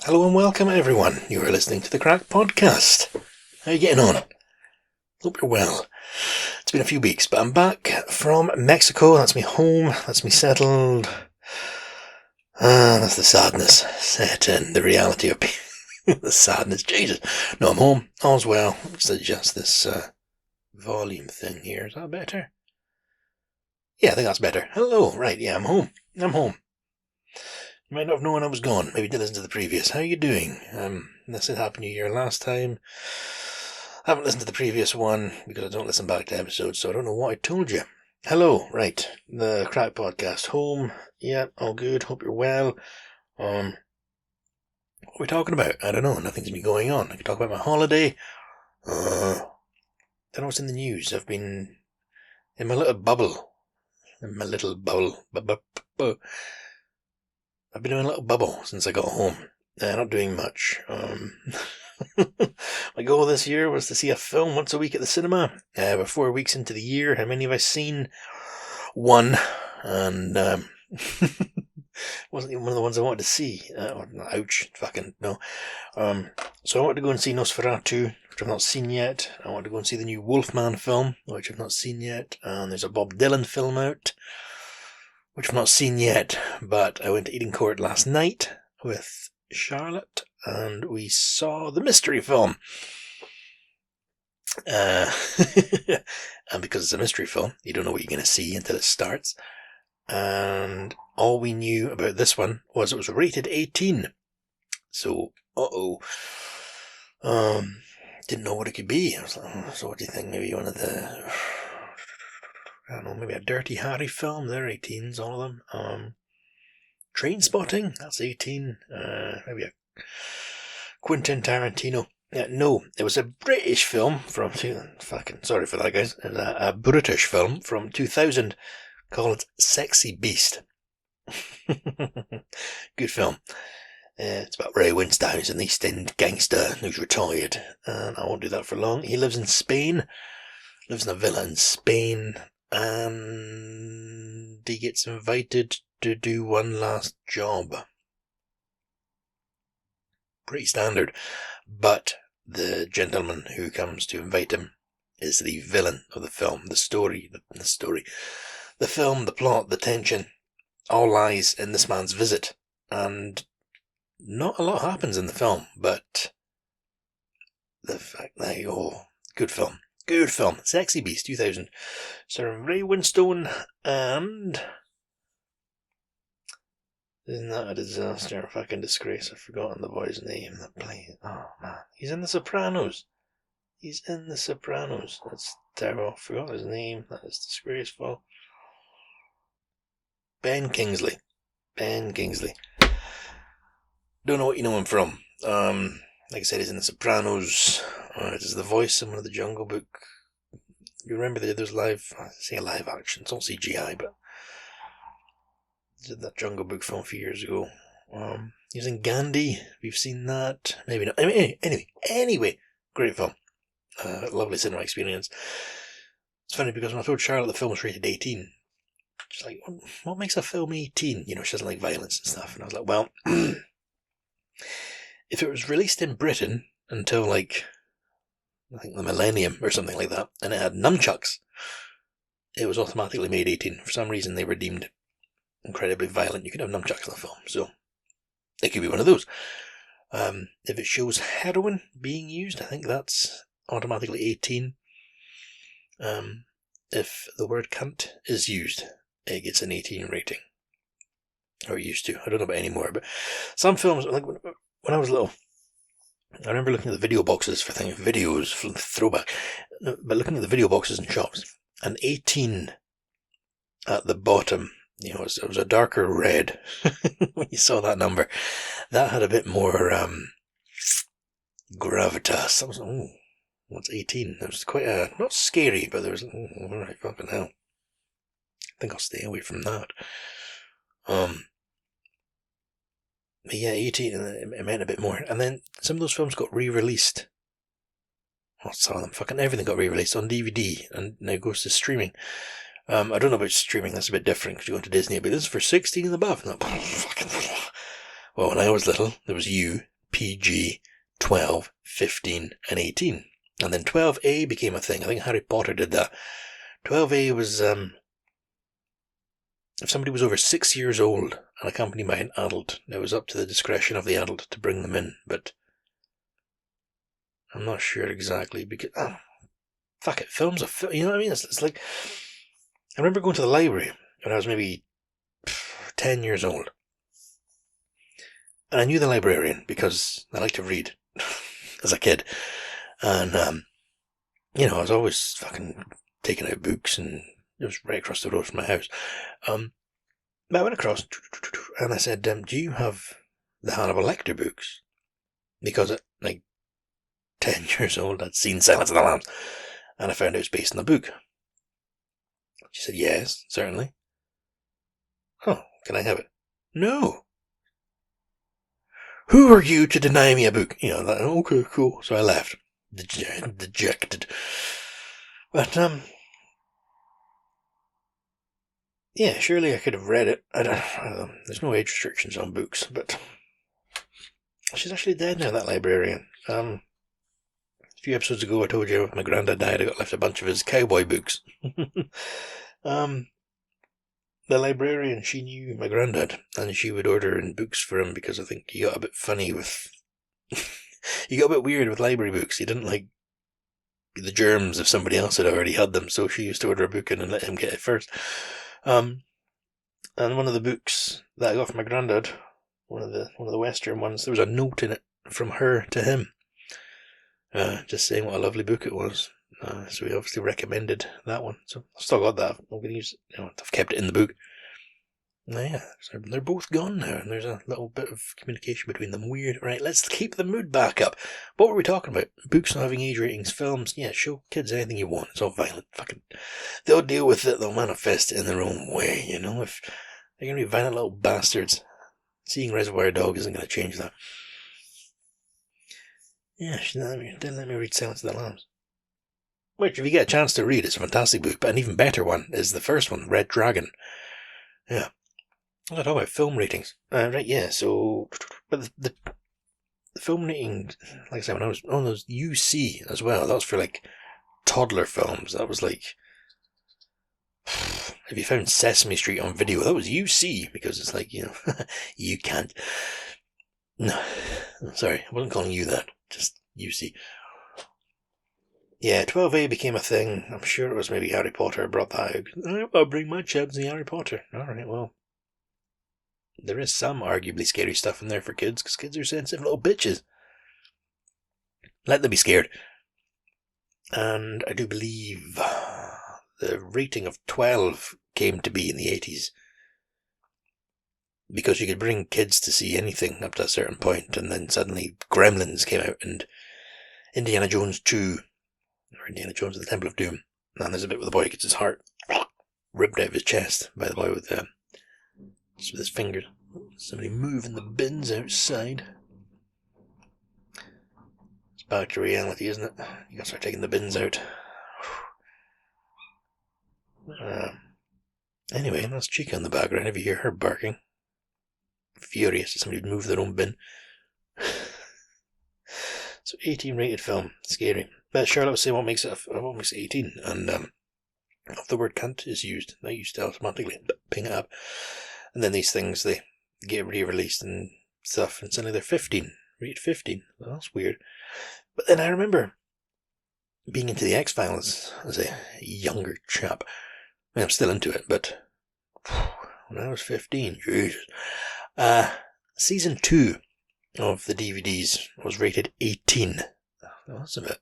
Hello and welcome everyone. You are listening to the Crack Podcast. How are you getting on? Hope you're well. It's been a few weeks, but I'm back from Mexico. That's me home. That's me settled. That's the sadness set in. The reality of the sadness. Jesus. No, I'm home. All's well. Let's adjust this volume thing here. Is that better? Yeah, I think that's better. Hello. Right, yeah, I'm home. You might not have known I was gone. Maybe did listen to the previous. How are you doing? This had Happy New Year last time. I haven't listened to the previous one because I don't listen back to episodes, so I don't know what I told you. Hello, right. The Crack Podcast. Home. Yeah, all good. Hope you're well. What are we talking about? I don't know. Nothing's been going on. I can talk about my holiday. Don't know what's in the news. I've been in my little bubble. I've been in a little bubble since I got home. Not doing much. My goal this year was to see a film once a week at the cinema. We're 4 weeks into the year. How many have I seen? One. And wasn't even one of the ones I wanted to see. Ouch. Fucking no. So I wanted to go and see Nosferatu, which I've not seen yet. I wanted to go and see the new Wolfman film, which I've not seen yet. And there's a Bob Dylan film out, which I've not seen yet, but I went to Eating Court last night with Charlotte, and we saw the mystery film. And because it's a mystery film, you don't know what you're going to see until it starts. And all we knew about this one was it was rated 18. So, didn't know what it could be. I was like, so what do you think? Maybe one of the... I don't know, maybe a Dirty Harry film. They're 18s, all of them. Trainspotting, that's 18. Maybe a Quentin Tarantino. No, it was a British film from... Fucking sorry for that, guys. It was a British film from 2000 called Sexy Beast. Good film. It's about Ray Winstone. He's an East End gangster who's retired. And I won't do that for long. He lives in Spain. Lives in a villa in Spain. And he gets invited to do one last job. Pretty standard. But the gentleman who comes to invite him is the villain of the film. The film, the plot, the tension, all lies in this man's visit. And not a lot happens in the film, but the fact that, good film. Good film. Sexy Beast 2000. Starring Ray Winstone and... Isn't that a disaster? A fucking disgrace. I've forgotten the boy's name that played. Oh man. He's in The Sopranos. That's terrible. I forgot his name. That is disgraceful. Ben Kingsley. Don't know what you know him from. Like I said, he's in The Sopranos. This is the voice in one of the Jungle Book. You remember there's live action. It's not CGI, but did that Jungle Book film a few years ago. He was in Gandhi. We've seen that. Maybe not. Anyway, great film. Lovely cinema experience. It's funny because when I told Charlotte the film was rated 18, she's like, what makes a film 18? She doesn't like violence and stuff. And I was like, well, if it was released in Britain until I think the millennium or something like that, and it had nunchucks, it was automatically made 18. For some reason, they were deemed incredibly violent. You could have nunchucks in the film, so it could be one of those. If it shows heroin being used, I think that's automatically 18. If the word cunt is used, it gets an 18 rating. Or it used to. I don't know about anymore, but some films, like when I was little, I remember looking at the video boxes for videos from the throwback, but looking at the video boxes in shops, and 18 at the bottom, it was a darker red when you saw that number. That had a bit more gravitas. That was, what's 18? It was quite not scary, but there was, alright, fucking hell. I think I'll stay away from that. But yeah, 18, it meant a bit more. And then some of those films got re-released. Well, some of them, fucking everything got re-released on DVD, and now goes to streaming. I don't know about streaming, that's a bit different, because you go into Disney, but this is for 16 and above. And well, when I was little, there was You, PG, 12, 15, and 18. And then 12A became a thing. I think Harry Potter did that. 12A was, if somebody was over 6 years old and accompanied by an adult, it was up to the discretion of the adult to bring them in, but I'm not sure exactly, because, fuck it, film's a film, you know what I mean? It's like, I remember going to the library when I was maybe 10 years old. And I knew the librarian because I liked to read as a kid. And, I was always fucking taking out books, and it was right across the road from my house. But I went across and I said, do you have the Hannibal Lecter books? Because at 10 years old, I'd seen Silence of the Lambs, and I found it was based on the book. She said, yes, certainly. Oh, can I have it? No. Who are you to deny me a book? Okay, cool. So I left, dejected. But, yeah, surely I could have read it. I don't know. There's no age restrictions on books, but she's actually dead now, that librarian. A few episodes ago I told you my granddad died. I got left a bunch of his cowboy books. The librarian, she knew my granddad, and she would order in books for him because I think he got a bit funny with... he got a bit weird with library books. He didn't like the germs if somebody else had already had them, so she used to order a book in and let him get it first. And one of the books that I got from my granddad, one of the Western ones, there was a note in it from her to him, just saying what a lovely book it was. So he obviously recommended that one. So I've still got that. I'm going to use it. I've kept it in the book. Yeah, so they're both gone now, and there's a little bit of communication between them. Weird. Right, let's keep the mood back up. What were we talking about? Books not having age ratings, films. Yeah, show kids anything you want. It's all violent. Fucking, they'll deal with it. They'll manifest it in their own way. If they're going to be violent little bastards, seeing Reservoir Dog isn't going to change that. Yeah, she didn't let me read Silence of the Lambs. Which, if you get a chance to read, it's a fantastic book, but an even better one is the first one, Red Dragon. Yeah. I talk about film ratings. Right, yeah, so... But the film rating, like I said, when I was on those UC as well, that was for, toddler films. That was if you found Sesame Street on video, that was UC, because it's you can't... No, sorry, I wasn't calling you that, just UC. Yeah, 12A became a thing. I'm sure it was maybe Harry Potter brought that out. I'll bring my child to Harry Potter. Alright, well... There is some arguably scary stuff in there for kids, because kids are sensitive little bitches. Let them be scared. And I do believe the rating of 12 came to be in the 80s. Because you could bring kids to see anything up to a certain point, and then suddenly Gremlins came out, and Indiana Jones 2, or Indiana Jones and the Temple of Doom. And there's a bit where the boy gets his heart ripped out of his chest by the boy with his fingers. Somebody moving the bins outside. It's back to reality, isn't it? You gotta start taking the bins out. Anyway, that's Chica in the background. If you hear her barking, furious that somebody would move their own bin. So 18 rated film, scary. But Charlotte was saying what makes it 18, and if the word cunt is used, that used to automatically ping it up. And then these things, they get re-released and stuff, and suddenly they're 15, rated 15. Well, that's weird. But then I remember being into the X-Files as a younger chap. I mean, I'm still into it, but when I was 15, Jesus. Season 2 of the DVDs was rated 18. Oh, that's a bit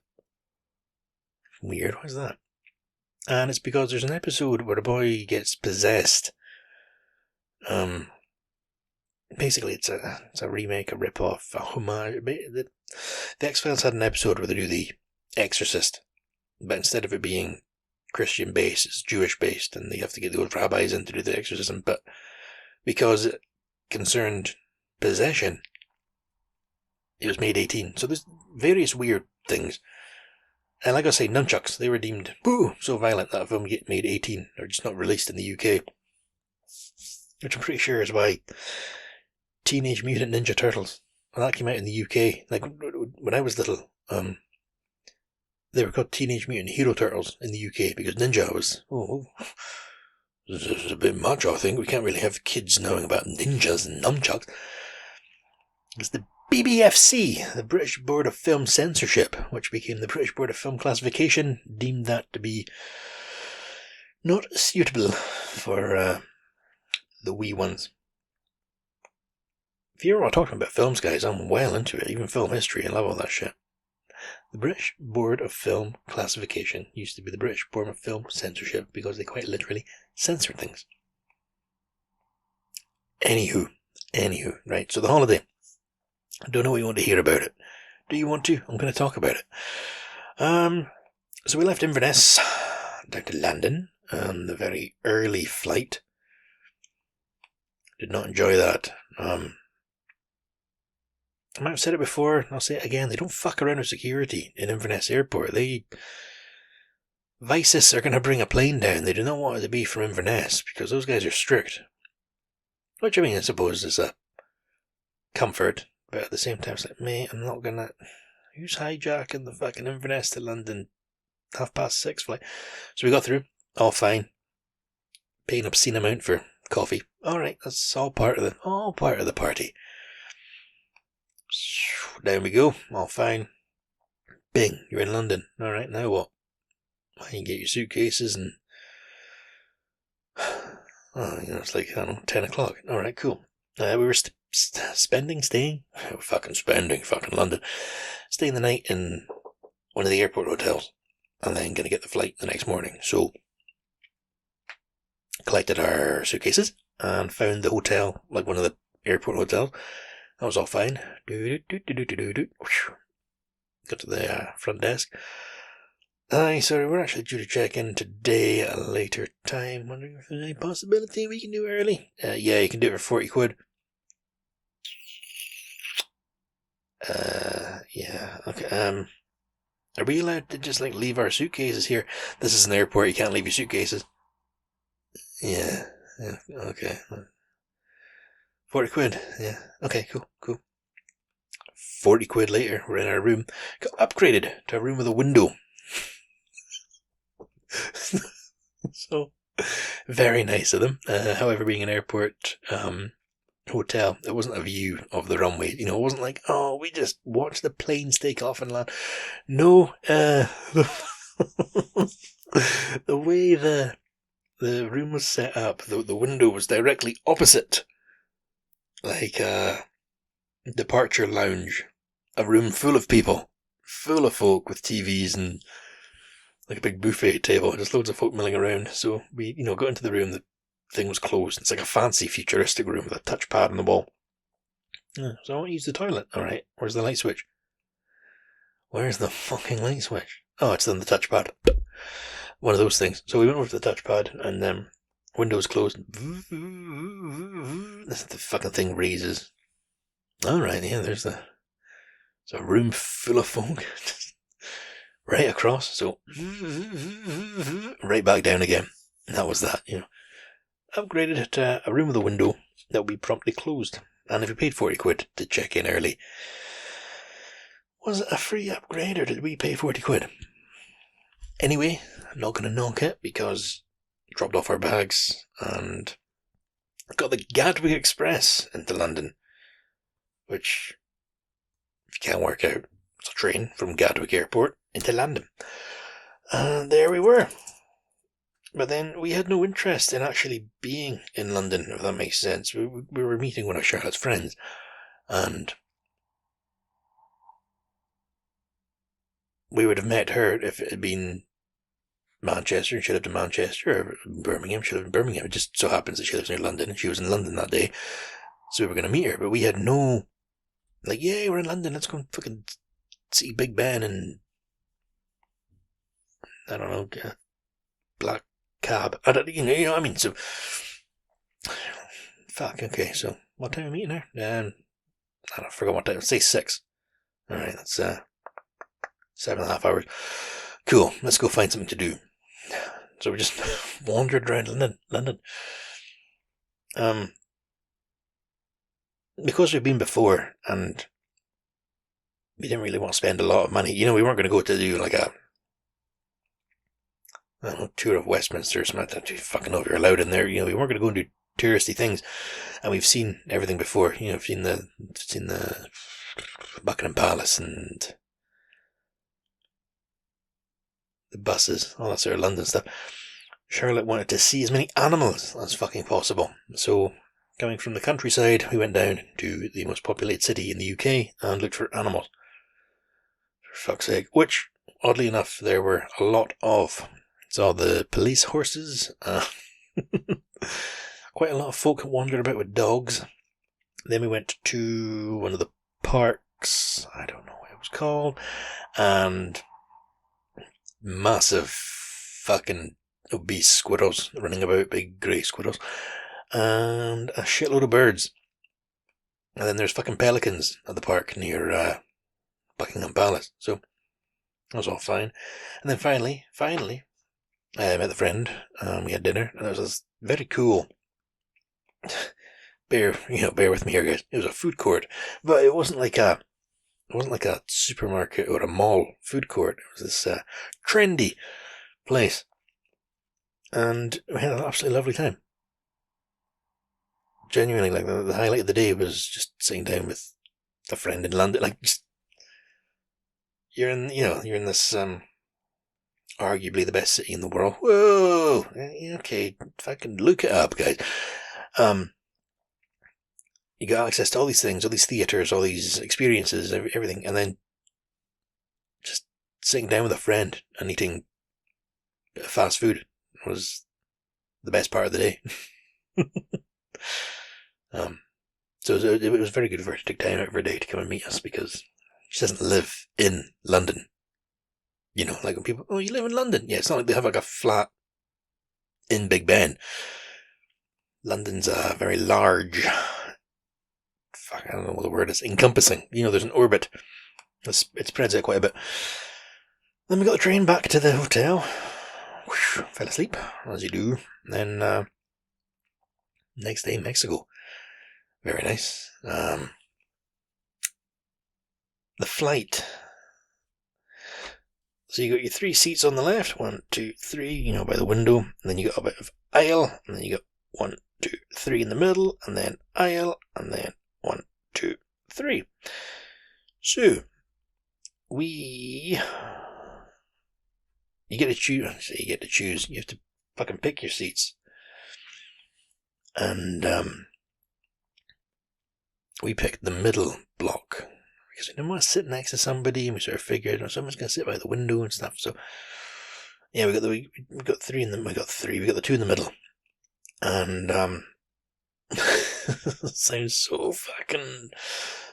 weird. Why's that? And it's because there's an episode where a boy gets possessed. Basically, it's a remake, a rip-off, a homage. The X-Files had an episode where they do The Exorcist, but instead of it being Christian-based, it's Jewish-based, and they have to get the old rabbis in to do the exorcism, but because it concerned possession, it was made 18. So there's various weird things. And like I say, nunchucks, they were deemed so violent that a film get made 18, or just not released in the UK. Which I'm pretty sure is why Teenage Mutant Ninja Turtles Well, that came out in the UK. Like, when I was little, they were called Teenage Mutant Hero Turtles in the UK because Ninja was, this is a bit much, I think. We can't really have kids knowing about ninjas and nunchucks. It's the BBFC, the British Board of Film Censorship, which became the British Board of Film Classification, deemed that to be not suitable for the wee ones. If you ever want to talk about films, guys, I'm well into it. Even film history, I love all that shit. The British Board of Film Classification used to be the British Board of Film Censorship because they quite literally censored things. Anywho, right, so the holiday. I don't know what you want to hear about it. Do you want to? I'm going to talk about it. So we left Inverness down to London on the very early flight. Did not enjoy that. I might have said it before, and I'll say it again. They don't fuck around with security in Inverness Airport. Vices are going to bring a plane down. They do not want it to be from Inverness because those guys are strict. Which, I mean, I suppose is a comfort, but at the same time, it's like, mate, I'm not going to... Who's hijacking the fucking Inverness to London 6:30 flight? So we got through, all fine. Paying an obscene amount for coffee. Alright, that's all part of the party. Down we go, all fine. Bing, you're in London. Alright, now what? Well, you can get your suitcases and... it's like, I don't know, 10 o'clock. Alright, cool. We were fucking London. Staying the night in one of the airport hotels. And then going to get the flight the next morning. So, collected our suitcases and found the hotel, like one of the airport hotels. That was all fine. Got to the front desk. Sorry, we're actually due to check in today at a later time. Wondering if there's any possibility we can do early. Yeah, you can do it for 40 quid. Yeah, okay. Are we allowed to just, like, leave our suitcases here? This is an airport, you can't leave your suitcases. Yeah, okay. 40 quid, yeah. Okay, cool. 40 quid later, we're in our room. Got upgraded to a room with a window. So, very nice of them. However, being an airport hotel, it wasn't a view of the runway. It wasn't like, oh, we just watched the planes take off and land. No, the way the room was set up, the window was directly opposite, like a departure lounge, a room full of people, full of folk with TVs and like a big buffet table, just loads of folk milling around. So we, got into the room, the thing was closed. It's like a fancy futuristic room with a touchpad on the wall. Yeah, so I want to use the toilet. Alright, where's the light switch? Where's the fucking light switch? Oh, it's on the touchpad. One of those things. So we went over to the touchpad and then windows closed. The fucking thing raises. Alright, yeah, there's a room full of folk. Right across, so right back down again. And that was that, Upgraded it to a room with a window that will be promptly closed. And if you paid 40 quid to check in early, was it a free upgrade or did we pay 40 quid? Anyway, I'm not going to knock it because we dropped off our bags and got the Gatwick Express into London, which, if you can't work out, it's a train from Gatwick Airport into London. And there we were. But then we had no interest in actually being in London, if that makes sense. We were meeting one of Charlotte's friends, and we would have met her if it had been Manchester and she lived in Manchester, or Birmingham, she lived in Birmingham. It just so happens that she lives near London and she was in London that day. So we were going to meet her, but we had no, like, yeah, we're in London, let's go and fucking see Big Ben and, I don't know, Black Cab. I don't, you know what I mean? So, fuck, okay, so what time are we meeting her? I forgot what time, say 6. Alright, that's 7.5 hours. Cool, let's go find something to do. So we just wandered around London. Because we've been before, and we didn't really want to spend a lot of money. You know, we weren't going to go to do like a, I don't know, tour of Westminster or something like that. Fucking know if you're allowed in there. You know, we weren't going to go and do touristy things, and we've seen everything before. You know, we've seen the Buckingham Palace and the buses, all that sort of London stuff. Charlotte wanted to see as many animals as fucking possible, so coming from the countryside, we went down to the most populated city in the UK and looked for animals. For fuck's sake, which, oddly enough, there were a lot of. Saw the police horses. Quite a lot of folk wandered about with dogs. Then we went to one of the parks. I don't know what it was called. And massive fucking obese squirrels running about, big grey squirrels. And a shitload of birds. And then there's fucking pelicans at the park near Buckingham Palace. So that was all fine. And then finally, I met a friend, and we had dinner, and it was very cool. Bear with me here, guys. It was a food court, but it wasn't like a supermarket or a mall food court. It was this trendy place, and we had an absolutely lovely time. Genuinely, like the highlight of the day was just sitting down with a friend in London. Like, just, you're in this arguably the best city in the world. Whoa! Okay, fucking look it up, guys. You got access to all these things, all these theatres, all these experiences, everything, and then just sitting down with a friend and eating fast food was the best part of the day. So it was very good for her to take time out of her day to come and meet us, because she doesn't live in London. You know, like when people, oh, you live in London? Yeah, it's not like they have like a flat in Big Ben. London's a very large, I don't know what the word is, encompassing. You know, there's an orbit. It spreads out quite a bit. Then we got the train back to the hotel. Whoosh, fell asleep, as you do. Then, next day, Mexico. Very nice. The flight. So you got your 3 seats on the left, 1, 2, 3, you know, by the window, and then you got a bit of aisle, and then you got 1, 2, 3 in the middle, and then aisle, and then 1, 2, 3. So you get to choose. You get to choose. You have to fucking pick your seats, and we picked the middle block. Because we didn't want to sit next to somebody, and we sort of figured, someone's going to sit by the window and stuff. So, yeah, we got 3 in them. We got the 2 in the middle, and sounds so fucking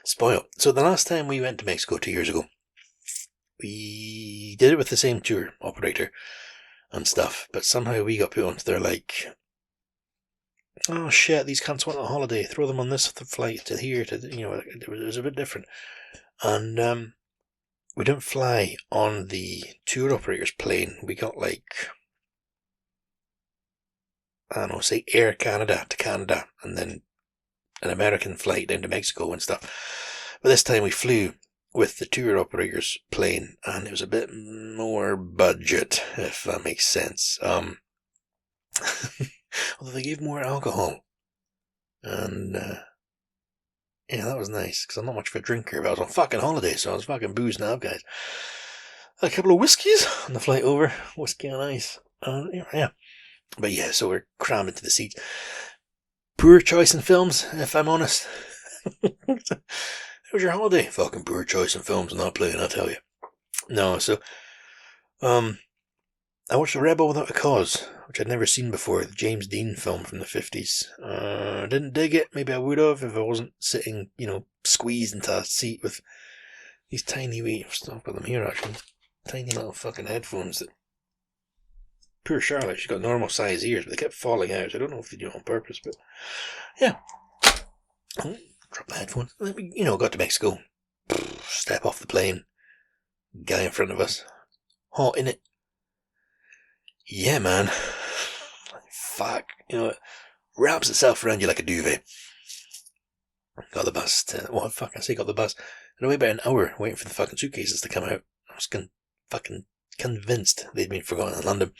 spoiled. So the last time we went to Mexico 2 years ago, we did it with the same tour operator and stuff, but somehow we got put onto their like, oh shit, these cunts want a holiday, throw them on this flight to here, to, you know, it was a bit different. And we didn't fly on the tour operator's plane. We got like, I don't know, say Air Canada to Canada, and then an American flight down to Mexico and stuff. But this time we flew with the tour operator's plane, and it was a bit more budget, if that makes sense. Although they gave more alcohol, and yeah, that was nice, because I'm not much of a drinker, but I was on fucking holiday, so I was fucking boozing up, guys. Had a couple of whiskies on the flight over, whiskey on ice, yeah. But yeah, so we're crammed into the seats. Poor choice in films, if I'm honest. How was your holiday? Fucking poor choice in films, not playing, I'll tell you. No, so, I watched A Rebel Without a Cause, which I'd never seen before, the James Dean film from the 50s. Didn't dig it. Maybe I would have if I wasn't sitting, you know, squeezed into a seat with these tiny wee, I've got them here actually, tiny little fucking headphones that, poor Charlotte, she's got normal size ears, but they kept falling out. I don't know if they do it on purpose, but yeah. Drop the headphones. Then we, you know, got to Mexico. Step off the plane. Guy in front of us. Hot, innit? Yeah, man. Fuck. You know, it wraps itself around you like a duvet. Got the bus to, well, fuck, I say got the bus. I'd wait about an hour waiting for the fucking suitcases to come out. I was fucking convinced they'd been forgotten in London.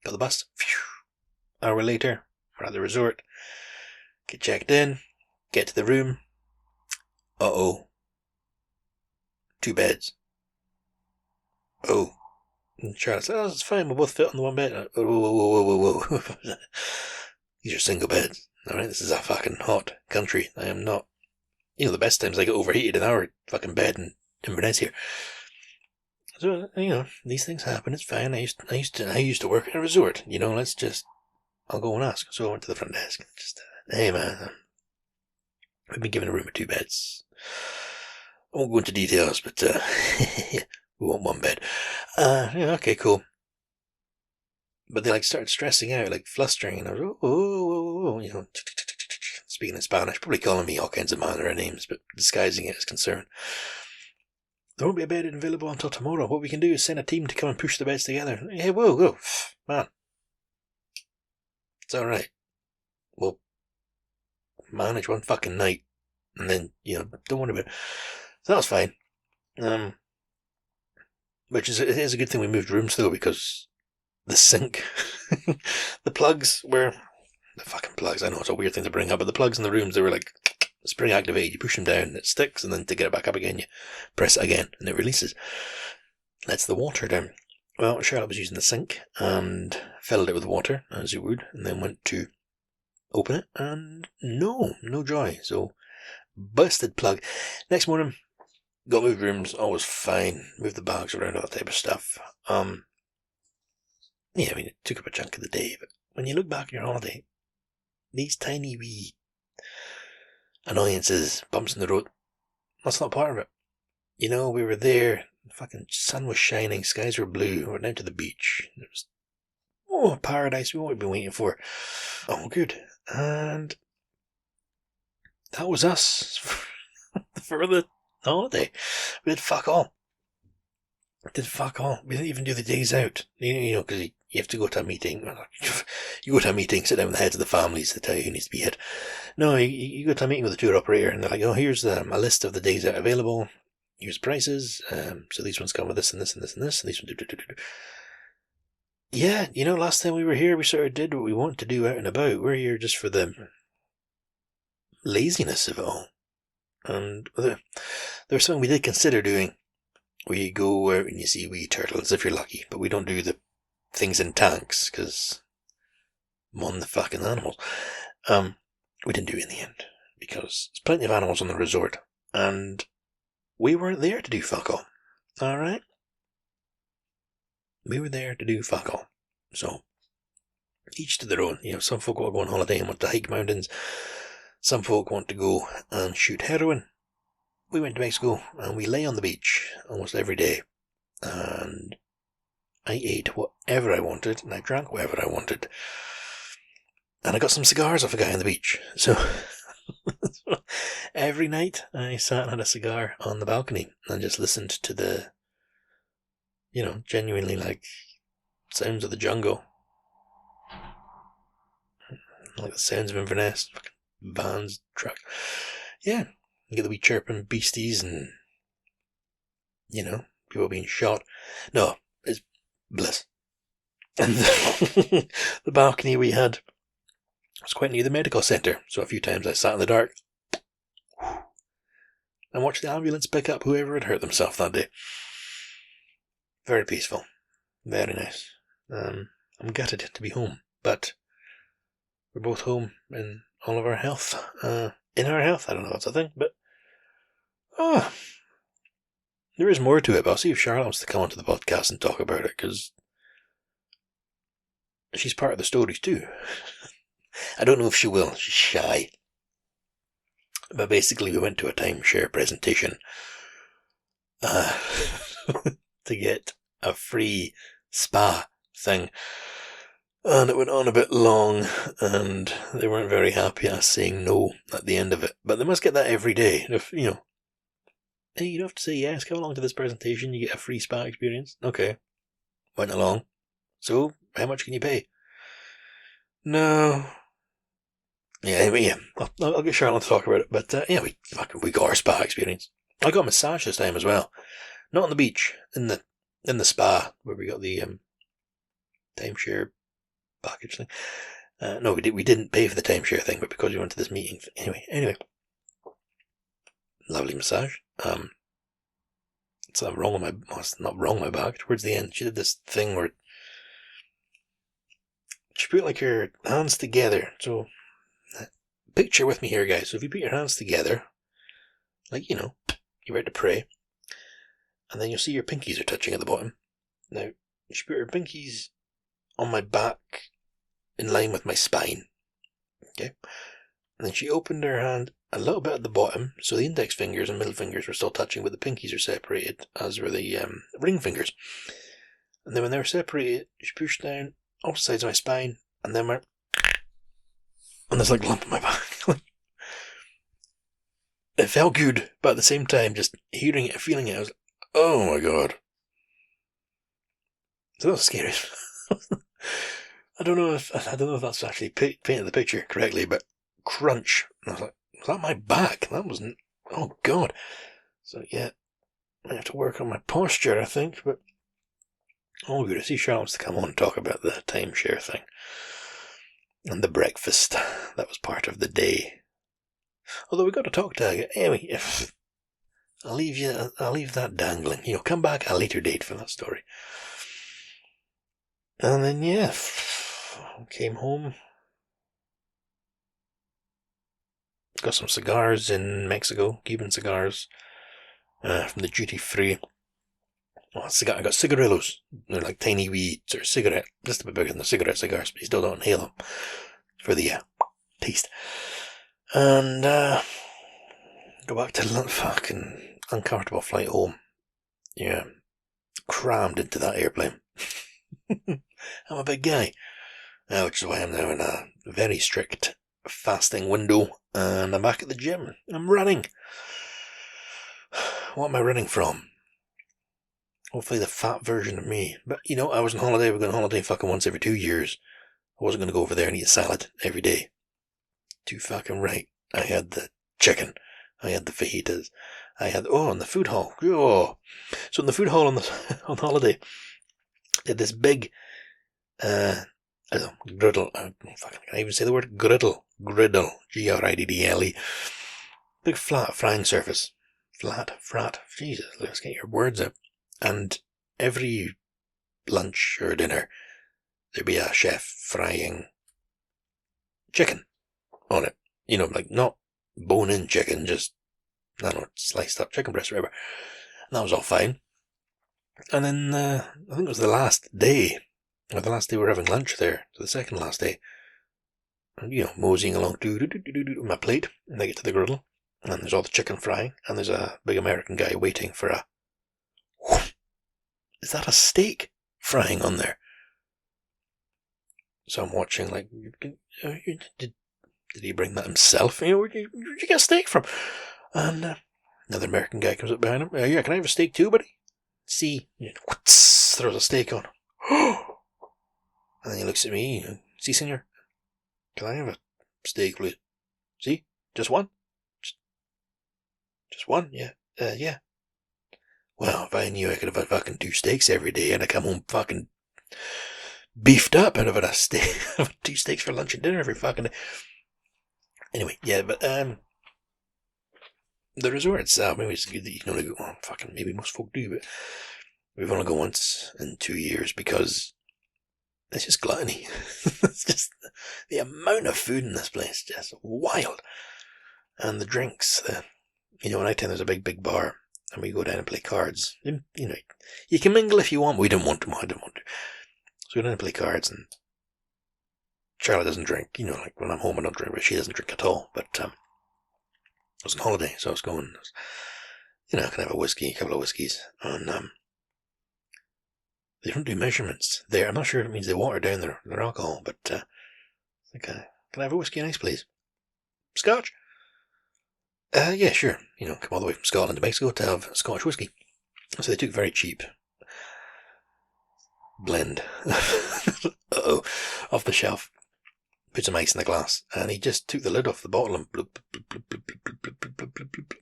Got the bus. Phew. Hour later, we're at the resort. Get checked in. Get to the room. Uh-oh. 2 beds. Oh. And Charlotte said, oh, it's fine, we'll both fit on the one bed. Whoa, whoa, whoa, whoa, whoa, whoa. These are single beds. Alright, this is a fucking hot country. I am not. You know, the best times I get overheated in our fucking bed in Inverness here. So, you know, these things happen. It's fine. I used to work in a resort. You know, I'll go and ask. So I went to the front desk. Hey man, we've been given a room with 2 beds. I won't go into details, but we want 1 bed. Yeah, okay, cool. But they started stressing out, flustering, and I was oh, you know, speaking in Spanish, probably calling me all kinds of manner names, but disguising it as concern. There won't be a bed available until tomorrow. What we can do is send a team to come and push the beds together. Hey, whoa, man. It's alright. We'll manage 1 fucking night. And then, you know, don't worry about it. So that was fine. It is a good thing we moved rooms though, because the sink, the plugs were, the fucking plugs, I know it's a weird thing to bring up, but the plugs in the rooms, they were spring activated. You push them down, it sticks, and then to get it back up again, you press it again, and it releases. Lets the water down. Well, Charlotte was using the sink, and filled it with water, as you would, and then went to open it, and no joy. So, busted plug. Next morning, got moved rooms, all was fine, moved the bags around, all that type of stuff. Yeah, I mean, it took up a chunk of the day, but when you look back on your holiday, these tiny wee annoyances, bumps in the road, that's not part of it. You know, we were there, the fucking sun was shining, skies were blue, we were down to the beach. It was, paradise, what we've been waiting for. Oh, good. And that was us for the holiday. We did fuck all. We didn't even do the days out. You know, because you have to go to a meeting. You go to a meeting, sit down with the heads of the families to tell you who needs to be hit. No, you go to a meeting with the tour operator, and they're like, oh, here's a list of the days out available. Here's prices. So these ones come with this and this and this and this, and these ones do. Yeah, you know, last time we were here, we sort of did what we want to do out and about. We're here just for the laziness of it all. And there was something we did consider doing. We go out and you see wee turtles if you're lucky, but we don't do the things in tanks, because I'm on the fucking animals. We didn't do it in the end, because there's plenty of animals on the resort, and we weren't there to do fuck all. Alright? We were there to do fuck all. So, each to their own. You know, some folk want to go on holiday and want to hike mountains. Some folk want to go and shoot heroin. We went to Mexico and we lay on the beach almost every day. And I ate whatever I wanted and I drank whatever I wanted. And I got some cigars off a guy on the beach. So every night I sat and had a cigar on the balcony and just listened to the, you know, genuinely sounds of the jungle. Like the sounds of Inverness, vans, trucks. Yeah. You get the wee chirping beasties and, you know, people being shot. No, it's bliss. And the balcony we had was quite near the medical centre, so a few times I sat in the dark and watched the ambulance pick up whoever had hurt themselves that day. Very peaceful. Very nice. I'm gutted to be home, but we're both home in all of our health. In our health, I don't know if that's a thing, but there is more to it, but I'll see if Charlotte wants to come onto the podcast and talk about it, because she's part of the stories too. I don't know if she will. She's shy. But basically, we went to a timeshare presentation to get a free spa thing. And it went on a bit long, and they weren't very happy at us saying no at the end of it. But they must get that every day. If, you know, hey, you don't have to say yes, come along to this presentation, you get a free spa experience. Okay. Went along. So, how much can you pay? No. Yeah, anyway, yeah. I'll get Charlotte to talk about it. But yeah, we got our spa experience. I got a massage this time as well. Not on the beach, in the spa where we got the timeshare package thing. No, we didn't pay for the timeshare thing, but because we went to this meeting. Anyway, lovely massage. It's not wrong on my, well, it's not wrong on my back. Towards the end, she did this thing where she put like her hands together. So picture with me here, guys. So if you put your hands together, like you're ready to pray, and then you'll see your pinkies are touching at the bottom. Now she put her pinkies on my back, in line with my spine. Okay, and then she opened her hand a little bit at the bottom, so the index fingers and middle fingers were still touching, but the pinkies are separated, as were the ring fingers. And then when they were separated, she pushed down all sides of my spine, and then went, and there's like a lump in my back. It felt good, but at the same time, just hearing it and feeling it, I was like, oh my god. So that was scary. I don't know if that's actually painted the picture correctly, but crunch. And I was like, was that my back? That wasn't. Oh god. So yeah, I have to work on my posture, I think. But all good. I see Charlotte wants to come on and talk about the timeshare thing and the breakfast that was part of the day. Although we got to talk to anyway. I'll leave that dangling. Come back at a later date for that story. And then yeah, came home. Got some cigars in Mexico, Cuban cigars, from the duty free. I got cigarillos. They're like tiny wee sort of cigarette, just a bit bigger than the cigarette cigars, but you still don't inhale them for the taste. And go back to the fucking uncomfortable flight home. Yeah, crammed into that airplane. I'm a big guy, which is why I'm now in a very strict fasting window, and I'm back at the gym. I'm running. What am I running from? Hopefully the fat version of me. But I was on holiday. We're going on holiday fucking once every 2 years. I wasn't going to go over there and eat a salad every day. Too fucking right. I had the chicken. I had the fajitas. I had in the food hall. Oh. So in the food hall on holiday, they had this big griddle. Can I even say the word griddle? Griddle. Griddle. Big flat frying surface. Frat. Jesus, let's get your words out. And every lunch or dinner, there'd be a chef frying chicken on it. Like not bone-in chicken, just, I don't know, sliced up chicken breast or whatever. And that was all fine. And then, I think it was the last day we were having lunch there, so the second last day. And, moseying along, with my plate, and I get to the griddle, and there's all the chicken frying, and there's a big American guy waiting for a, is that a steak frying on there? So I'm watching, like, did he bring that himself? Where'd you get a steak from? And another American guy comes up behind him. Yeah, can I have a steak too, buddy? See, throws a steak on. And then he looks at me. See, senor, can I have a steak, please? See, just one? Just one? Yeah. Yeah. Well, if I knew I could have had fucking 2 steaks every day and I come home fucking beefed up and I've had a steak, 2 steaks for lunch and dinner every fucking day. Anyway, yeah, but the resort itself, maybe it's good that you can only go, maybe most folk do, but we've only gone once in 2 years because it's just gluttony. It's just the amount of food in this place, just wild. And the drinks, night time there's a big bar. And we go down and play cards. You can mingle if you want. We didn't want to. I didn't want to. So we go down and play cards, and Charlotte doesn't drink. Like when I'm home, I don't drink, but she doesn't drink at all. But I was on holiday, so I was going. I can have a couple of whiskeys, and they don't do measurements there. I'm not sure if it means they water down their alcohol, but can I have a whiskey and ice, please? Scotch? Yeah, sure. Come all the way from Scotland to Mexico to have Scotch whiskey. So they took very cheap blend off the shelf. put some ice in the glass, and he just took the lid off the bottle and bloop, bloop, bloop, bloop, bloop, bloop, bloop, bloop, bloop, bloop, bloop.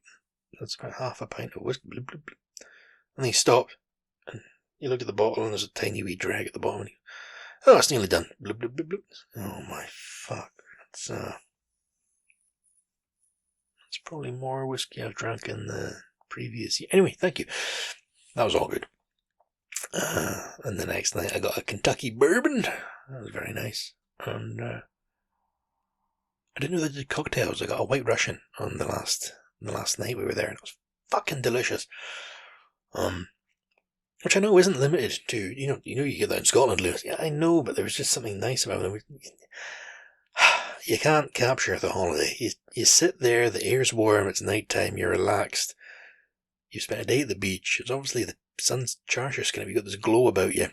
That's about half a pint of whiskey. Bloop, bloop, bloop. And he stopped, and he looked at the bottle, and there's a tiny wee drag at the bottom. And he, oh, it's nearly done. Bloop, bloop, bloop, bloop. Oh my fuck. That's probably more whiskey I've drank in the previous year. Anyway, thank you. That was all good. And the next night I got a Kentucky bourbon. That was very nice. And I didn't know they did cocktails. I got a White Russian on the last night we were there, and it was fucking delicious. Which I know isn't limited to, you get that in Scotland, Lewis. Yeah, I know, but there was just something nice about it. You can't capture the holiday. You sit there, the air's warm, it's night time, you're relaxed. You spent a day at the beach. It's obviously the sun's charger skin. You've got this glow about you.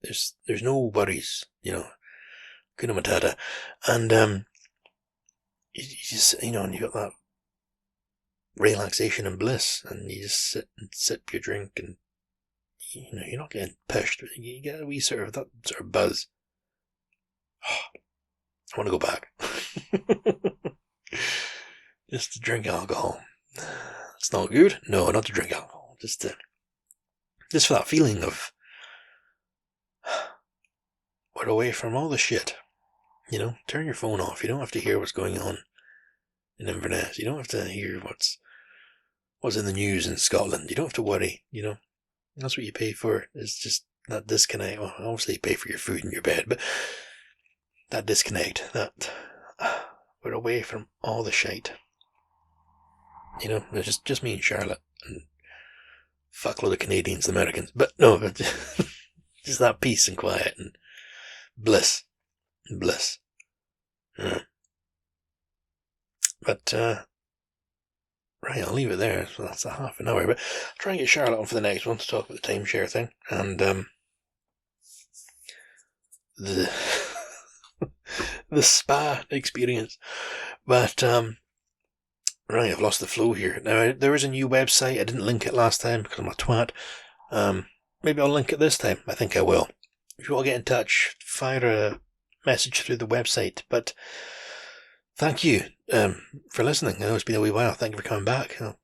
There's no worries, Kuna Matata. And you just, and you got that relaxation and bliss, and you just sit and sip your drink, and you're not getting pushed. You get a wee sort of buzz. I want to go back. Just to drink alcohol. It's not good. No, not to drink alcohol. Just for that feeling of we're away from all the shit. Turn your phone off. You don't have to hear what's going on in Inverness. You don't have to hear what's in the news in Scotland. You don't have to worry. That's what you pay for. It's just that disconnect. Well, obviously you pay for your food and your bed, but that disconnect, that we're away from all the shite. It's just me and Charlotte and fuckload of Canadians and Americans. But no, just that peace and quiet and bliss. Bliss. Yeah. But, right, I'll leave it there. So that's a half an hour. But I'll try and get Charlotte on for the next one to talk about the timeshare thing. And the spa experience. But, right, I've lost the flow here. Now, there is a new website. I didn't link it last time because I'm a twat. Maybe I'll link it this time. I think I will. If you want to get in touch, fire a message through the website. But thank you for listening. I know it's been a wee while. Thank you for coming back. I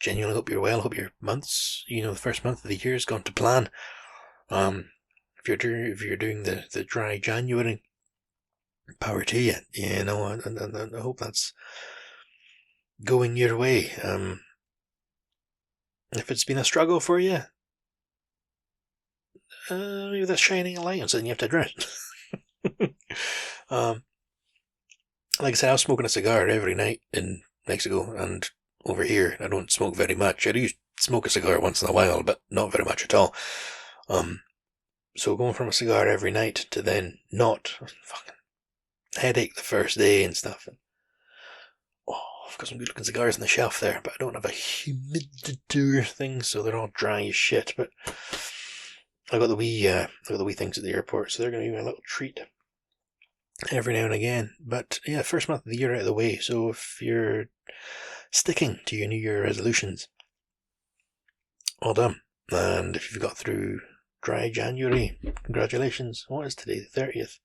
genuinely hope you're well. Hope your months, the first month of the year has gone to plan. If you're doing the dry January, power to you. And I hope that's going your way. If it's been a struggle for you, maybe that's shining a light on something you have to address. Like I said, I was smoking a cigar every night in Mexico, and over here I don't smoke very much. I do smoke a cigar once in a while, but not very much at all. So going from a cigar every night to then not, fucking headache the first day and stuff. I've got some good looking cigars on the shelf there, but I don't have a humiditor thing, so they're all dry as shit. But I got the wee things at the airport, so they're going to be my little treat every now and again. But yeah, first month of the year out of the way. So if you're sticking to your New Year resolutions, well done. And if you've got through dry January, congratulations. What is today? The 30th.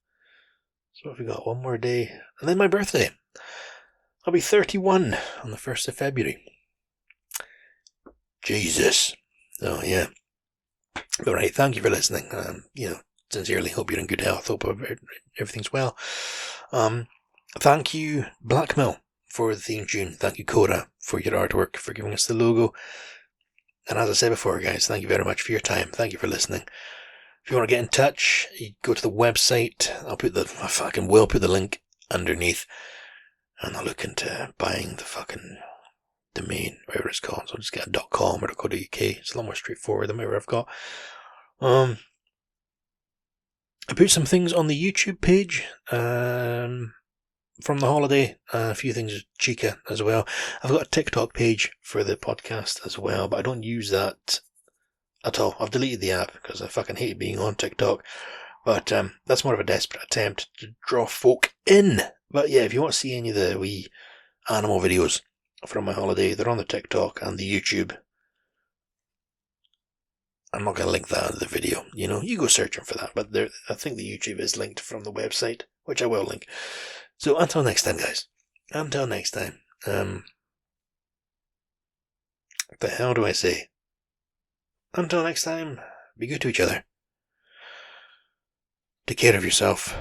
So if we got one more day, and then my birthday. I'll be 31 on the 1st of February. Jesus. Oh, yeah. All right, thank you for listening. Sincerely hope you're in good health. Hope everything's well. Thank you, Blackmill, for the theme tune. Thank you, Cora, for your artwork, for giving us the logo. And as I said before, guys, thank you very much for your time. Thank you for listening. If you want to get in touch, you go to the website. I fucking will put the link underneath. And I'll look into buying the fucking domain, whatever it's called. So I'll just get a .com or .co.uk. It's a lot more straightforward than whatever I've got. I put some things on the YouTube page from the holiday. A few things with Chica as well. I've got a TikTok page for the podcast as well, but I don't use that at all. I've deleted the app because I fucking hate being on TikTok. But that's more of a desperate attempt to draw folk in. But yeah, if you want to see any of the wee animal videos from my holiday, they're on the TikTok and the YouTube. I'm not going to link that under the video. You go searching for that. But I think the YouTube is linked from the website. which I will link. So until next time, guys. Until next time. What the hell do I say? Until next time, be good to each other. Take care of yourself.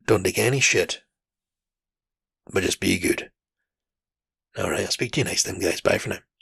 Don't take any shit. But just be good. Alright, I'll speak to you next time, guys. Bye for now.